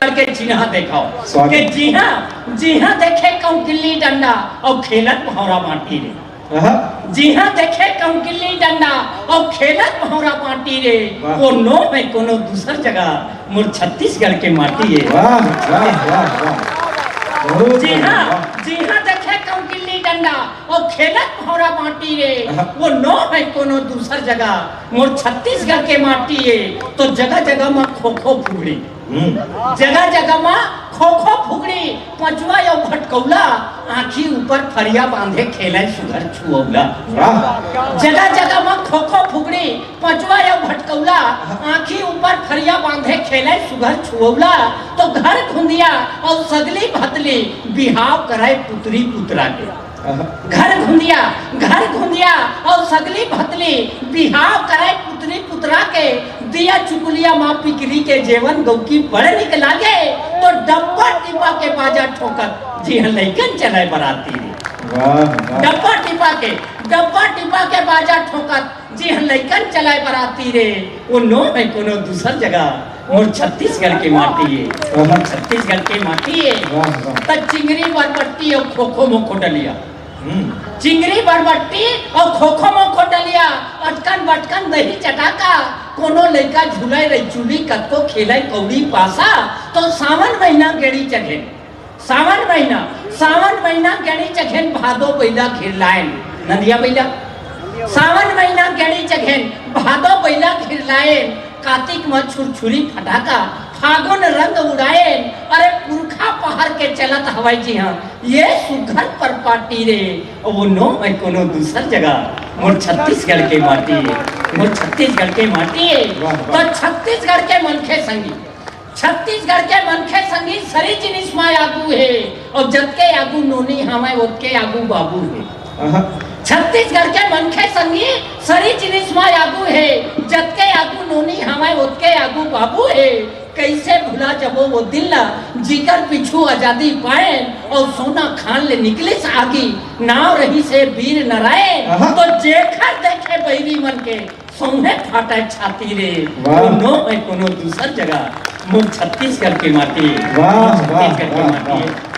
छत्तीसगढ़ के चिन्ह देखो कि जी हाँ देखे कहूँ गिल्ली डंडा और खेलत भौरा बांटी रे। जी हाँ देखे कहूँ गिल्ली डंडा और खेलत भौरा बांटी रे। वो नो है कोनो दूसर जगह मोर छत्तीसगढ़ के माटी है। जी हाँ देखे कहूँ गिल्ली डंडा और खेलत भौरा बांटी रे। वो नो है कोनो दूसर जगह मोर छत्तीसगढ़ के माटी है। तो जगह जगह में खो खो फुगड़ी, जगह जगह में खो खो फुगड़ी, पचवा या भटकौला, आँखी ऊपर फरिया बांधे खेले सुघर छुअौला। जगह जगह में खो खो फुगड़ी, पचवा या भटकौला, आँखी ऊपर फरिया बांधे खेले सुघर छुअौला। तो घर घुंदिया और सगली भतली बिहाव कराए पुत्री पुतरा के। घर घुंदिया और सगली भतली बिहाव कराए पुत्री पुतरा के। दिया चुकुलिया माँ पिकरी के जेवन गौकी बड़े निकला गे। तो डब्बा टिपा के बाजा ठोकर जी हाँ लइकन चले बराती रे। डब्बा टिपा के बाजा ठोकर जी हाँ लइकन चले बराती रे। वो नो है कोनो दूसर जगह मोर छत्तीसगढ़ के माटी है। छत्तीसगढ़ के माटी है। तो चिंगरी बरबट्टी और खोखो मोखो डलिया, चिंगरी बरबट्टी और खोखो मोखो डलिया, अटकन बटकन दही चटाका, कोनो लइका झूले रही चूली कतको खेले कौड़ी पासा। तो सावन महीना गेड़ी चघेन, सावन महीना गेड़ी चघेन, भादो बैला खिरलायन नदिया बैला। सावन महीना गेड़ी चघेन, भादो बैला खिरलायन, कार्तिक में छुरछुरी फटाका, फागुन रंग उड़ायन। अरे पुरखा पहाड़ के चलत हवाई जी हाँ ये सुघर पर पाटी रे। वो नो है कोनो दूसर जगह मोर छत्तीसगढ़ के माटी है। मोर छत्तीसगढ़ के माटी है। तो छत्तीसगढ़ के मनखे संगी सरी जिनिस में आगू है। और जतके आगू नोनी हमें ओतके आगू बाबू है। छत्तीसगढ़ के मनखे संगी सरी जिनिस में आगू है। जतके आगू नोनी हमें ओतके आगू बाबू है। कैसे भुला जबो वो दिल जिगर पिछू आजादी पाए। और सोना खान ले निकले आगी नाव रही से वीर नारायण। तो जेखर देखे बैरी मन के सोने फाटा छाती रे। नो है कोनो दूसर जगह मोर छत्तीसगढ़ की माटी। छत्तीसगढ़ की माटी।